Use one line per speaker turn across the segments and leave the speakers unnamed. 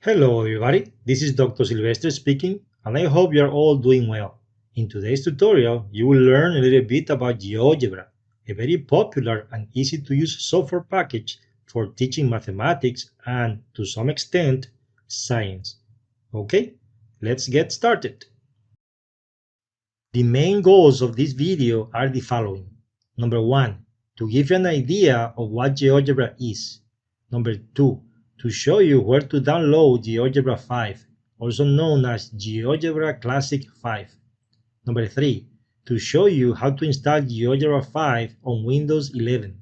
Hello everybody, this is Dr. Silvestre speaking, and I hope you are all doing well. In today's tutorial, you will learn a little bit about GeoGebra, a very popular and easy to use software package for teaching mathematics and, to some extent, science. Okay, let's get started. The main goals of this video are the following. Number 1, to give you an idea of what GeoGebra is. Number 2, to show you where to download GeoGebra 5, also known as GeoGebra Classic 5. Number 3, to show you how to install GeoGebra 5 on Windows 11.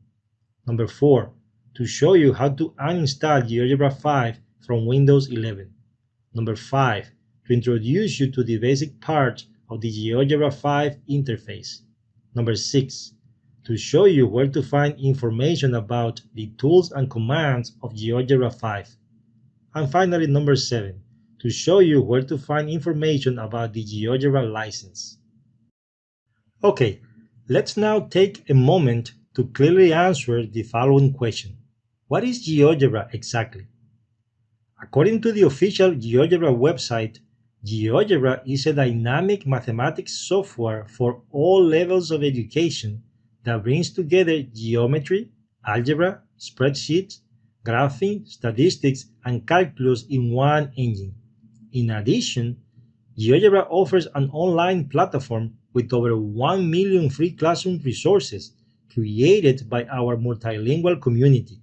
Number 4, to show you how to uninstall GeoGebra 5 from Windows 11. Number 5, to introduce you to the basic parts of the GeoGebra 5 interface. Number 6, to show you where to find information about the tools and commands of GeoGebra 5. And finally, number 7, to show you where to find information about the GeoGebra license. Okay, let's now take a moment to clearly answer the following question. What is GeoGebra exactly? According to the official GeoGebra website, GeoGebra is a dynamic mathematics software for all levels of education that brings together geometry, algebra, spreadsheets, graphing, statistics, and calculus in one engine. In addition, GeoGebra offers an online platform with over 1 million free classroom resources created by our multilingual community.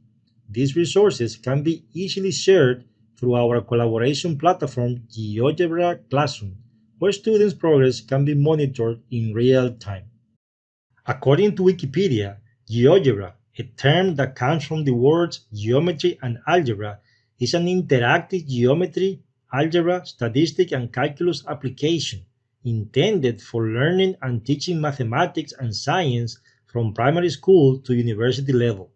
These resources can be easily shared through our collaboration platform GeoGebra Classroom, where students' progress can be monitored in real time. According to Wikipedia, GeoGebra, a term that comes from the words geometry and algebra, is an interactive geometry, algebra, statistics, and calculus application intended for learning and teaching mathematics and science from primary school to university level.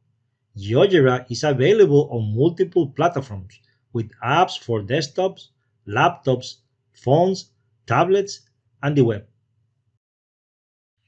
GeoGebra is available on multiple platforms with apps for desktops, laptops, phones, tablets, and the web.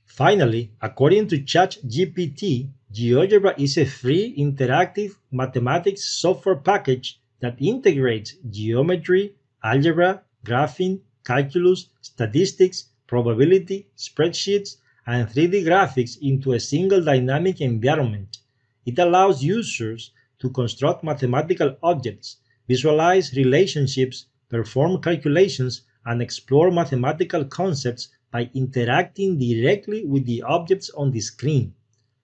Finally, according to ChatGPT, GeoGebra is a free interactive mathematics software package that integrates geometry, algebra, graphing, calculus, statistics, probability, spreadsheets, and 3D graphics into a single dynamic environment. It allows users to construct mathematical objects, visualize relationships, perform calculations, and explore mathematical concepts by interacting directly with the objects on the screen.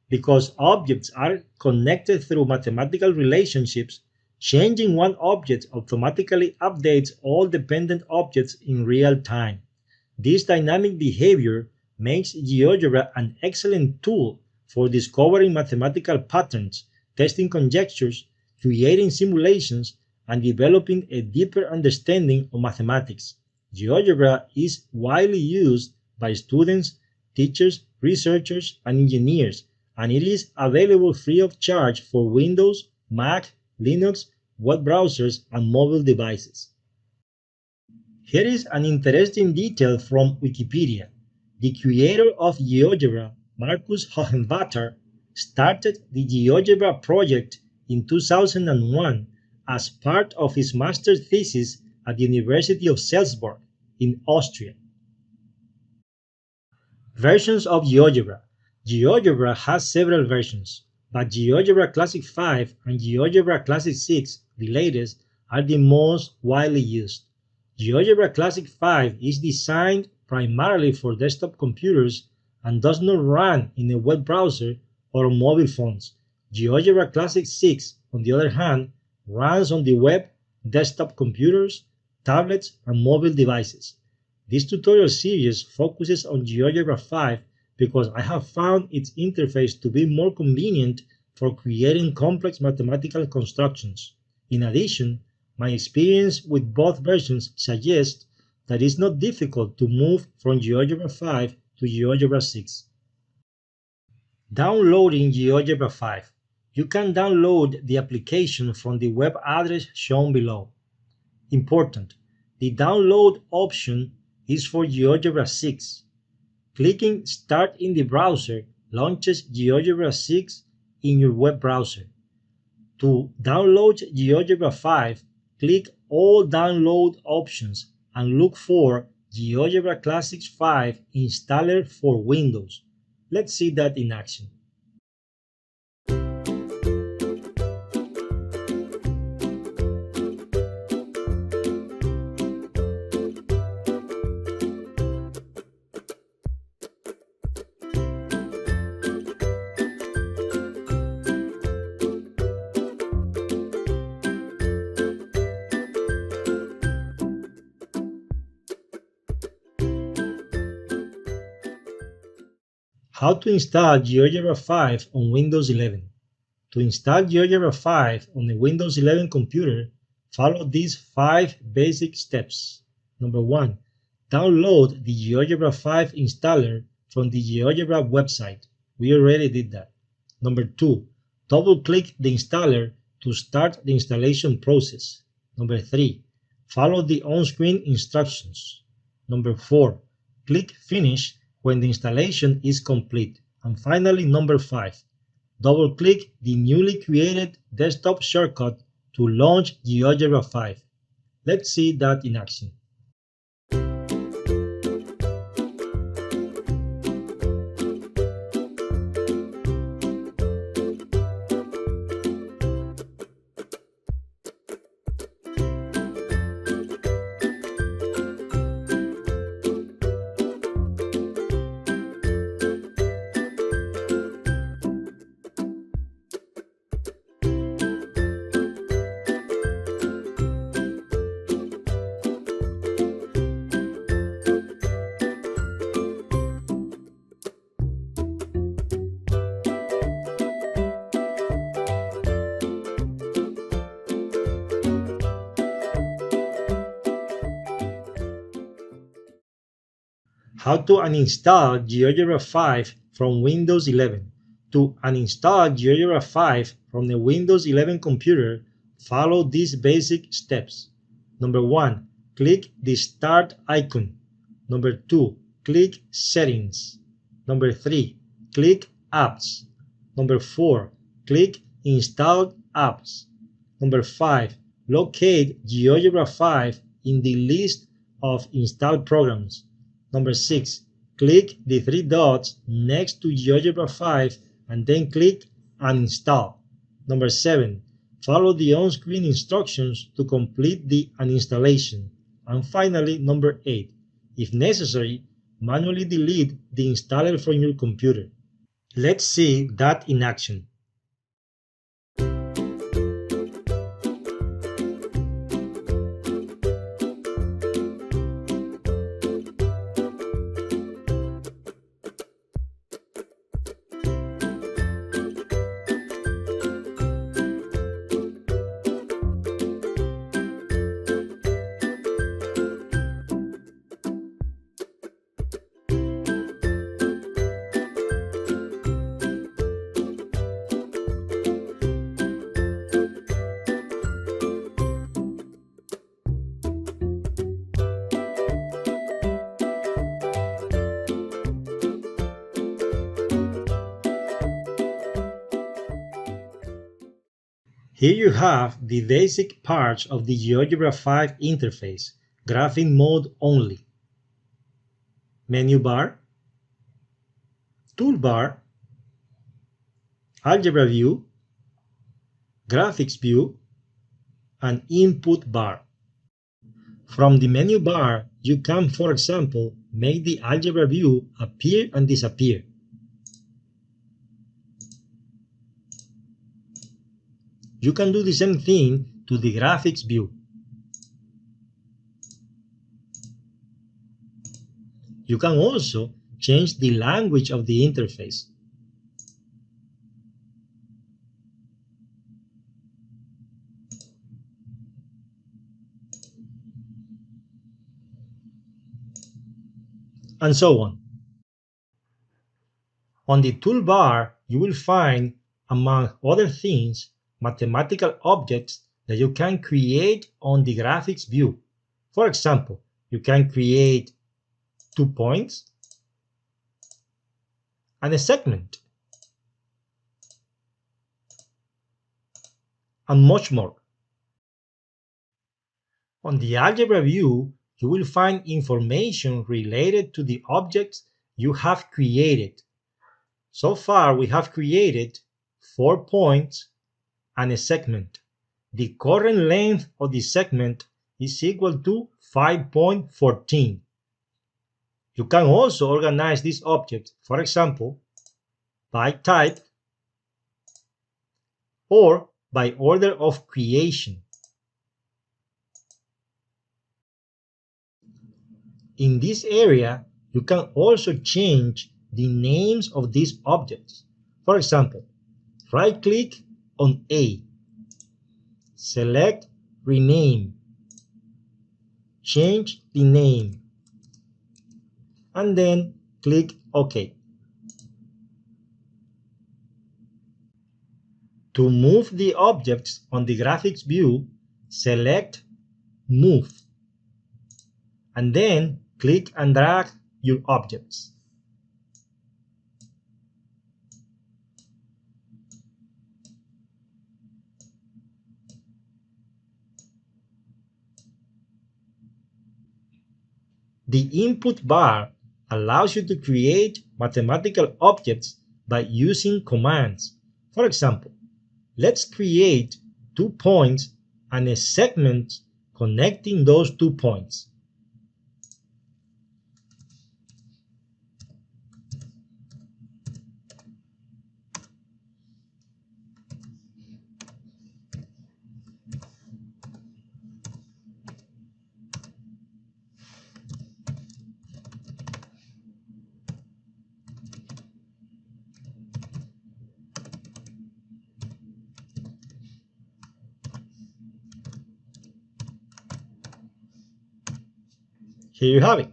Because objects are connected through mathematical relationships, changing one object automatically updates all dependent objects in real time. This dynamic behavior makes GeoGebra an excellent tool for discovering mathematical patterns, testing conjectures, creating simulations, and developing a deeper understanding of mathematics. GeoGebra is widely used by students, teachers, researchers, and engineers, and it is available free of charge for Windows, Mac, Linux, web browsers, and mobile devices. Here is an interesting detail from Wikipedia. The creator of GeoGebra, Marcus Hohenwater, started the GeoGebra project in 2001 as part of his master's thesis at the University of Salzburg in Austria. Versions of GeoGebra. GeoGebra has several versions, but GeoGebra Classic 5 and GeoGebra Classic 6, the latest, are the most widely used. GeoGebra Classic 5 is designed primarily for desktop computers and does not run in a web browser or on mobile phones. GeoGebra Classic 6, on the other hand, runs on the web, desktop computers, tablets, and mobile devices. This tutorial series focuses on GeoGebra 5 because I have found its interface to be more convenient for creating complex mathematical constructions. In addition, my experience with both versions suggests that it's not difficult to move from GeoGebra 5 to GeoGebra 6. Downloading GeoGebra 5. You can download the application from the web address shown below. Important: the download option is for GeoGebra 6. Clicking Start in the browser launches GeoGebra 6 in your web browser. To download GeoGebra 5, click all download options and look for GeoGebra Classics 5 installer for Windows. Let's see that in action. How to install GeoGebra 5 on Windows 11. To install GeoGebra 5 on a Windows 11 computer, follow these 5 basic steps. Number 1. Download the GeoGebra 5 installer from the GeoGebra website. We already did that. Number 2. Double-click the installer to start the installation process. Number 3. Follow the on-screen instructions. Number 4. Click Finish when the installation is complete. And finally, number 5. Double-click the newly created desktop shortcut to launch GeoGebra 5. Let's see that in action. How to uninstall GeoGebra 5 from Windows 11. To uninstall GeoGebra 5 from the Windows 11 computer, follow these basic steps. Number 1. Click the Start icon. Number 2. Click Settings. Number 3. Click Apps. Number 4. Click Installed Apps. Number 5. Locate GeoGebra 5 in the list of installed programs. Number 6. Click the 3 dots next to GeoGebra 5 and then click Uninstall. Number 7. Follow the on-screen instructions to complete the uninstallation. And finally, number 8. If necessary, manually delete the installer from your computer. Let's see that in action. Here you have the basic parts of the GeoGebra 5 interface, graphic mode only. Menu bar, toolbar, algebra view, graphics view, and input bar. From the menu bar, you can, for example, make the algebra view appear and disappear. You can do the same thing to the graphics view. You can also change the language of the interface. And so on. On the toolbar, you will find, among other things, mathematical objects that you can create on the graphics view. For example, you can create 2 points and a segment, and much more. On the algebra view, you will find information related to the objects you have created. So far, we have created 4 points and a segment. The current length of the segment is equal to 5.14. You can also organize these objects, for example, by type or by order of creation. In this area, you can also change the names of these objects. For example, right-click on A, select Rename, change the name, and then click OK. To move the objects on the graphics view, select Move, and then click and drag your objects. The input bar allows you to create mathematical objects by using commands. For example, let's create 2 points and a segment connecting those 2 points. Here you have it.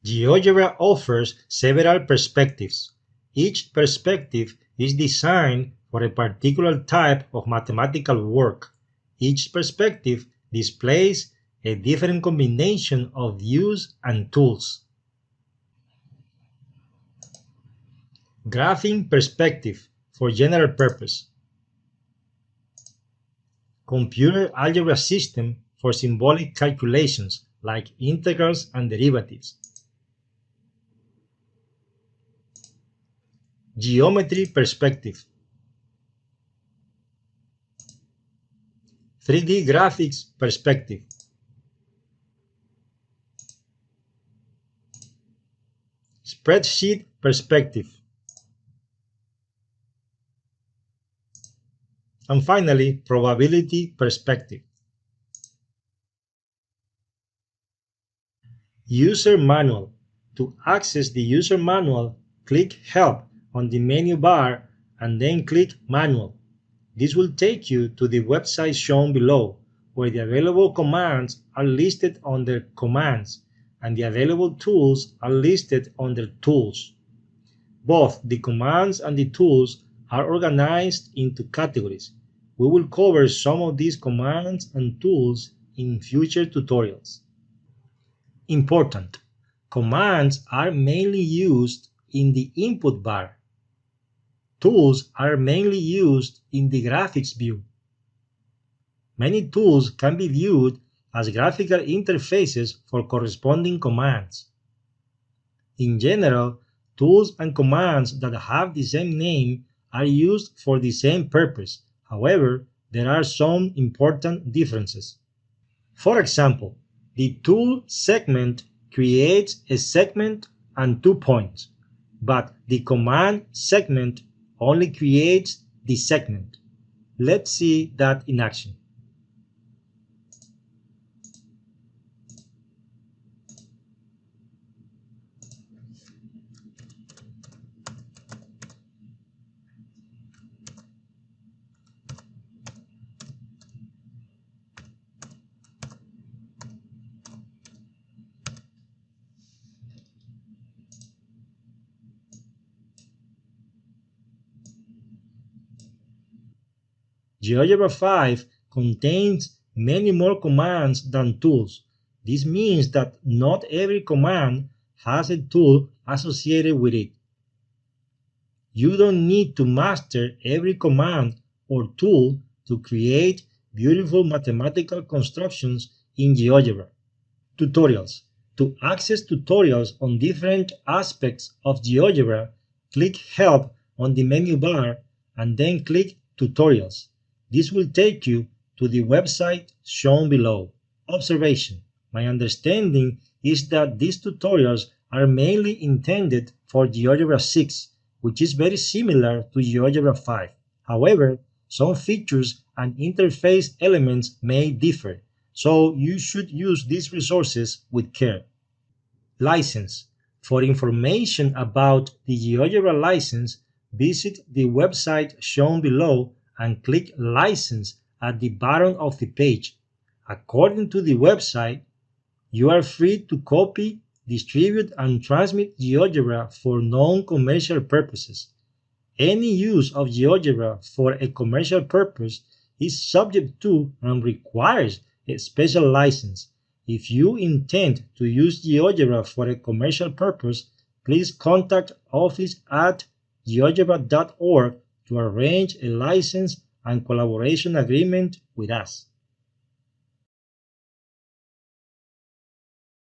GeoGebra offers several perspectives. Each perspective is designed for a particular type of mathematical work. Each perspective displays a different combination of views and tools. Graphing perspective for general purpose. Computer algebra system for symbolic calculations like integrals and derivatives. Geometry perspective. 3D graphics perspective. Spreadsheet perspective. And finally, probability perspective. User manual. To access the user manual, click Help on the menu bar and then click Manual. This will take you to the website shown below, where the available commands are listed under Commands and the available tools are listed under Tools. Both the commands and the tools are organized into categories. We will cover some of these commands and tools in future tutorials. Important: commands are mainly used in the input bar. Tools are mainly used in the graphics view. Many tools can be viewed as graphical interfaces for corresponding commands. In general, tools and commands that have the same name are used for the same purpose. However, there are some important differences. For example, the tool segment creates a segment and 2 points, but the command segment only creates the segment. Let's see that in action. GeoGebra 5 contains many more commands than tools. This means that not every command has a tool associated with it. You don't need to master every command or tool to create beautiful mathematical constructions in GeoGebra. Tutorials. To access tutorials on different aspects of GeoGebra, click Help on the menu bar and then click Tutorials. This will take you to the website shown below. Observation. My understanding is that these tutorials are mainly intended for GeoGebra 6, which is very similar to GeoGebra 5. However, some features and interface elements may differ, so you should use these resources with care. License. For information about the GeoGebra license, visit the website shown below and click License at the bottom of the page. According to the website, you are free to copy, distribute, and transmit GeoGebra for non-commercial purposes. Any use of GeoGebra for a commercial purpose is subject to and requires a special license. If you intend to use GeoGebra for a commercial purpose, please contact office@geogebra.org to arrange a license and collaboration agreement with us.